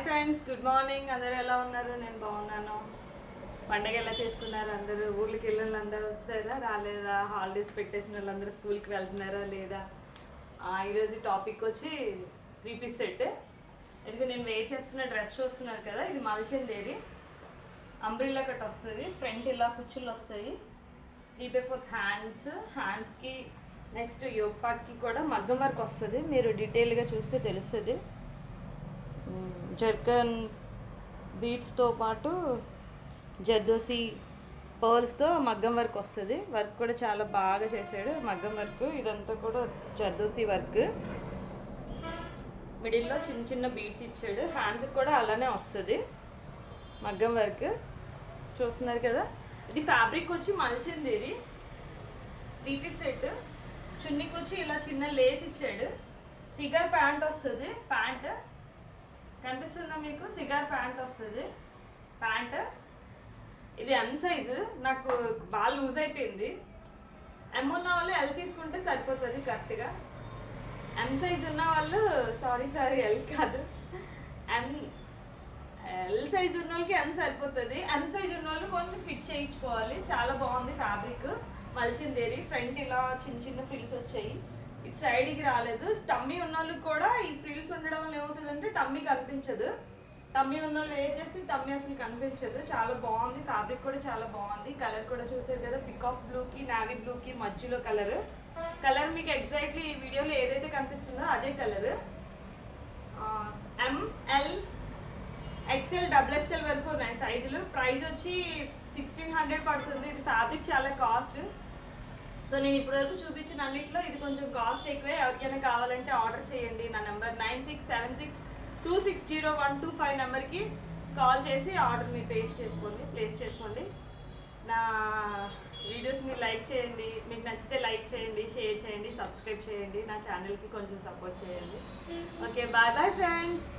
Friends, good morning. అందరూ ఎలా ఉన్నారు? నేను బాగున్నాను. పండగ ఎలా చేసుకున్నారు? అందరూ ఊళ్ళకి వెళ్ళిన అందరూ వస్తారా రాలేదా? హాలిడేస్ పెట్టేసిన వాళ్ళందరూ స్కూల్కి వెళ్తున్నారా లేదా? ఈరోజు టాపిక్ వచ్చి 3 పీస్ సెట్. ఎందుకు నేను వెయిట్ చేస్తున్న డ్రెస్ చూస్తున్నారు కదా, ఇది మల్చందేరి అంబ్రిల్లా కట్ వస్తుంది. ఫ్రంట్ ఇలా కుచ్చులు వస్తాయి. 3/4 హ్యాండ్స్కి నెక్స్ట్ యోగ్ పార్ట్కి కూడా మగ్గం వర్క్ వస్తుంది. మీరు డీటెయిల్గా చూస్తే తెలుస్తుంది. జర్కన్ బీట్స్తో పాటు జర్దోసి పర్ల్స్తో మగ్గం వర్క్ వస్తుంది. వర్క్ కూడా చాలా బాగా చేశాడు. మగ్గం వర్క్ ఇదంతా కూడా జర్దోసి వర్క్. మిడిల్లో చిన్న చిన్న బీట్స్ ఇచ్చాడు. హ్యాండ్స్కి కూడా అలానే వస్తుంది మగ్గం వర్క్. చూస్తున్నారు కదా, ఇది ఫ్యాబ్రిక్ వచ్చి మల్చందేరి 3 పీస్ సెట్. చున్నీకి వచ్చి ఇలా చిన్న లేస్ ఇచ్చాడు. సిగార్ ప్యాంట్ వస్తుంది. ప్యాంట్ కనిపిస్తుందా మీకు? సిగార్ ప్యాంట్ వస్తుంది. ప్యాంట్ ఇది ఎం సైజు, నాకు బాగా లూజ్ అయిపోయింది. ఎం ఉన్న వాళ్ళు ఎల్ తీసుకుంటే సరిపోతుంది కరెక్ట్గా. ఎం సైజు ఉన్న వాళ్ళు సారీ ఎల్ కాదు, ఎల్ సైజు ఉన్న వాళ్ళకి ఎం సరిపోతుంది. ఎం సైజు ఉన్న వాళ్ళు కొంచెం ఫిట్ చేయించుకోవాలి. చాలా బాగుంది ఫ్యాబ్రిక్. మల్చిందేరి ఫ్రంట్ ఇలా చిన్న చిన్న ఫ్రిల్స్ వచ్చాయి. ఇటు సైడ్కి రాలేదు. టమ్మీ ఉన్న వాళ్ళకి కూడా ఈ ఫ్రిల్స్ ఉండడం వల్ల ఏమవుతుందంటే టమ్మీ కనిపించదు. టమ్మీ ఉన్న వాళ్ళు వేర్ చేస్తే టమ్మీ అసలు కనిపించదు. చాలా బాగుంది. ఫ్యాబ్రిక్ కూడా చాలా బాగుంది. కలర్ కూడా చూసారు కదా, పికాక్ బ్లూకి నావీ బ్లూకి మధ్యలో కలర్ మీకు ఎగ్జాక్ట్లీ ఈ వీడియోలో ఏదైతే కనిపిస్తుందో అదే కలర్. ఎంఎల్ ఎక్స్ఎల్ XXL వరకు ఉన్నాయి సైజులు. ప్రైస్ వచ్చి 1600 పడుతుంది. ఇది ఫ్యాబ్రిక్ చాలా కాస్ట్. సో నేను ఇప్పటివరకు చూపించిన అన్నింటిలో ఇది కొంచెం కాస్ట్ ఎక్కువే. ఎవరికైనా కావాలంటే ఆర్డర్ చేయండి. నా నెంబర్ 9676260125 నెంబర్కి కాల్ చేసి ఆర్డర్ మీరు ప్లేస్ చేసుకోండి. నా వీడియోస్ని లైక్ చేయండి. మీకు నచ్చితే లైక్ చేయండి, షేర్ చేయండి, సబ్స్క్రైబ్ చేయండి. నా ఛానల్కి కొంచెం సపోర్ట్ చేయండి. Okay, bye friends.